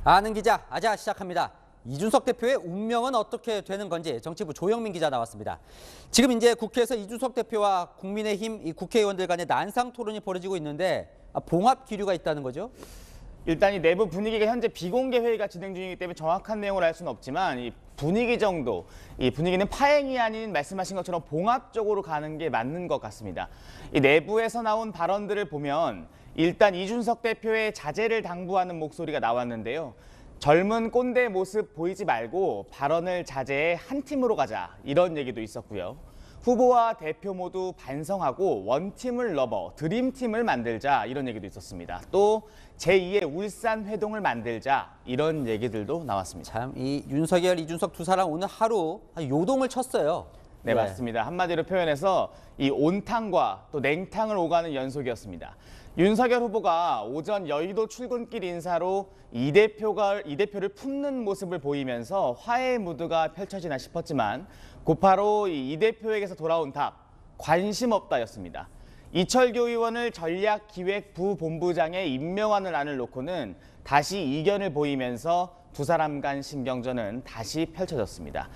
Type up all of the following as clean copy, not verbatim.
아는 기자, 아자 시작합니다. 이준석 대표의 운명은 어떻게 되는 건지 정치부 조영민 기자 나왔습니다. 지금 이제 국회에서 이준석 대표와 국민의힘 이 국회의원들 간의 난상 토론이 벌어지고 있는데 봉합 기류가 있다는 거죠? 일단 이 내부 분위기가 현재 비공개 회의가 진행 중이기 때문에 정확한 내용을 알 수는 없지만 이 분위기 정도, 이 분위기는 파행이 아닌 말씀하신 것처럼 봉합적으로 가는 게 맞는 것 같습니다. 이 내부에서 나온 발언들을 보면 일단 이준석 대표의 자제를 당부하는 목소리가 나왔는데요. 젊은 꼰대 모습 보이지 말고 발언을 자제해 한 팀으로 가자, 이런 얘기도 있었고요. 후보와 대표 모두 반성하고 원팀을 넘어 드림팀을 만들자, 이런 얘기도 있었습니다. 또 제2의 울산 회동을 만들자, 이런 얘기들도 나왔습니다. 참 이 윤석열, 이준석 두 사람 오늘 하루 요동을 쳤어요. 네, 맞습니다. 한마디로 표현해서 이 온탕과 또 냉탕을 오가는 연속이었습니다. 윤석열 후보가 오전 여의도 출근길 인사로 이 대표를 품는 모습을 보이면서 화해의 무드가 펼쳐지나 싶었지만 곧바로 이 대표에게서 돌아온 답, 관심 없다였습니다. 이철규 의원을 전략기획부본부장에 임명하는 안을 놓고는 다시 이견을 보이면서 두 사람 간 신경전은 다시 펼쳐졌습니다.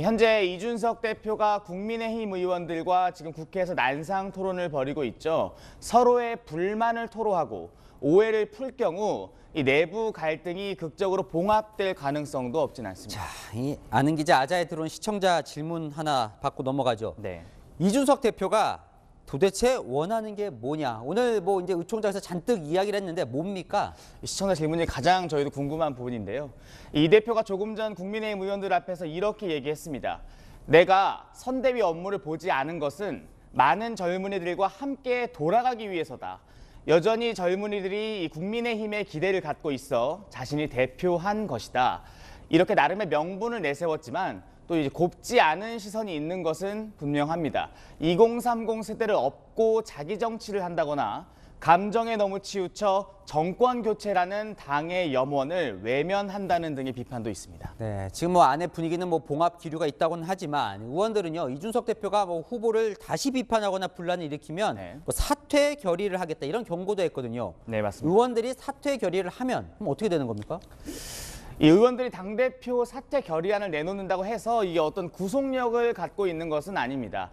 현재 이준석 대표가 국민의힘 의원들과 지금 국회에서 난상 토론을 벌이고 있죠. 서로의 불만을 토로하고 오해를 풀 경우 이 내부 갈등이 극적으로 봉합될 가능성도 없진 않습니다. 자, 이 아는 기자 아자에 들어온 시청자 질문 하나 받고 넘어가죠. 네. 이준석 대표가 도대체 원하는 게 뭐냐? 오늘 뭐 이제 의총장에서 잔뜩 이야기를 했는데 뭡니까? 시청자 질문이 가장 저희도 궁금한 부분인데요. 이 대표가 조금 전 국민의힘 의원들 앞에서 이렇게 얘기했습니다. 내가 선대위 업무를 보지 않은 것은 많은 젊은이들과 함께 돌아가기 위해서다. 여전히 젊은이들이 국민의힘에 기대를 갖고 있어 자신이 대표한 것이다. 이렇게 나름의 명분을 내세웠지만 또 이제 곱지 않은 시선이 있는 것은 분명합니다. 2030 세대를 업고 자기 정치를 한다거나 감정에 너무 치우쳐 정권 교체라는 당의 염원을 외면한다는 등의 비판도 있습니다. 네, 지금 뭐 안의 분위기는 뭐 봉합 기류가 있다고는 하지만 의원들은요 이준석 대표가 뭐 후보를 다시 비판하거나 분란을 일으키면 뭐 사퇴 결의를 하겠다 이런 경고도 했거든요. 네, 맞습니다. 의원들이 사퇴 결의를 하면 그럼 어떻게 되는 겁니까? 이 의원들이 당대표 사퇴 결의안을 내놓는다고 해서 이게 어떤 구속력을 갖고 있는 것은 아닙니다.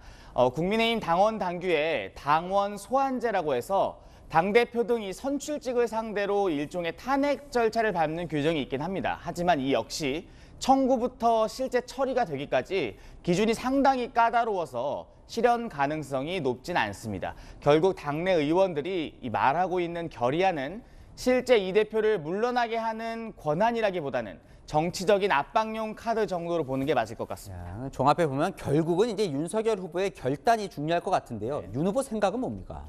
국민의힘 당원 당규에 당원 소환제라고 해서 당대표 등 이 선출직을 상대로 일종의 탄핵 절차를 밟는 규정이 있긴 합니다. 하지만 이 역시 청구부터 실제 처리가 되기까지 기준이 상당히 까다로워서 실현 가능성이 높진 않습니다. 결국 당내 의원들이 말하고 있는 결의안은 실제 이 대표를 물러나게 하는 권한이라기보다는 정치적인 압박용 카드 정도로 보는 게 맞을 것 같습니다. 야, 종합해 보면 결국은 이제 윤석열 후보의 결단이 중요할 것 같은데요. 윤 후보 생각은 뭡니까?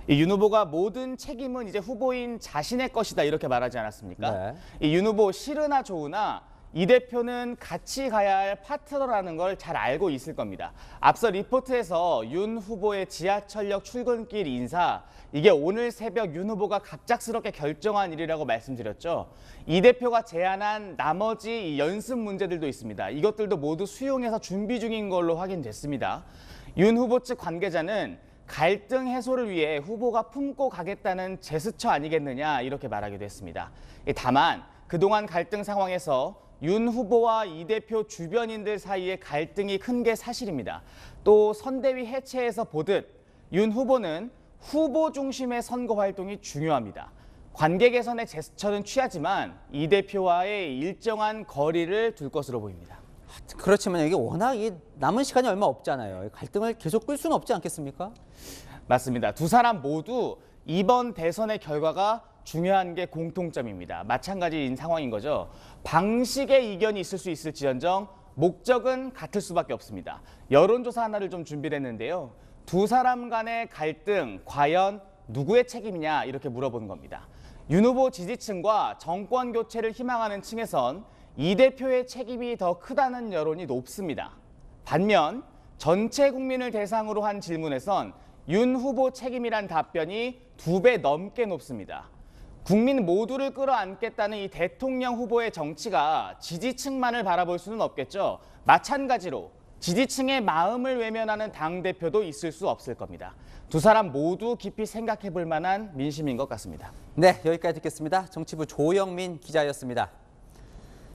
이 윤 후보가 모든 책임은 이제 후보인 자신의 것이다 이렇게 말하지 않았습니까? 네. 이 윤 후보 싫으나 좋으나 이 대표는 같이 가야 할 파트너라는 걸 잘 알고 있을 겁니다. 앞서 리포트에서 윤 후보의 지하철역 출근길 인사, 이게 오늘 새벽 윤 후보가 갑작스럽게 결정한 일이라고 말씀드렸죠. 이 대표가 제안한 나머지 이 연습 문제들도 있습니다. 이것들도 모두 수용해서 준비 중인 걸로 확인됐습니다. 윤 후보 측 관계자는 갈등 해소를 위해 후보가 품고 가겠다는 제스처 아니겠느냐 이렇게 말하기도 했습니다. 다만 그동안 갈등 상황에서 윤 후보와 이 대표 주변인들 사이에 갈등이 큰 게 사실입니다. 또 선대위 해체에서 보듯 윤 후보는 후보 중심의 선거 활동이 중요합니다. 관계 개선의 제스처는 취하지만 이 대표와의 일정한 거리를 둘 것으로 보입니다. 그렇지만 이게 워낙 남은 시간이 얼마 없잖아요. 갈등을 계속 끌 수는 없지 않겠습니까? 맞습니다. 두 사람 모두 이번 대선의 결과가 중요한 게 공통점입니다. 마찬가지인 상황인 거죠. 방식의 이견이 있을 수 있을지언정 목적은 같을 수밖에 없습니다. 여론조사 하나를 좀 준비를 했는데요. 두 사람 간의 갈등 과연 누구의 책임이냐 이렇게 물어보는 겁니다. 윤 후보 지지층과 정권 교체를 희망하는 층에선 이 대표의 책임이 더 크다는 여론이 높습니다. 반면 전체 국민을 대상으로 한 질문에선 윤 후보 책임이란 답변이 2배 넘게 높습니다. 국민 모두를 끌어안겠다는 이 대통령 후보의 정치가 지지층만을 바라볼 수는 없겠죠. 마찬가지로 지지층의 마음을 외면하는 당대표도 있을 수 없을 겁니다. 두 사람 모두 깊이 생각해 볼 만한 민심인 것 같습니다. 네, 여기까지 듣겠습니다. 정치부 조영민 기자였습니다.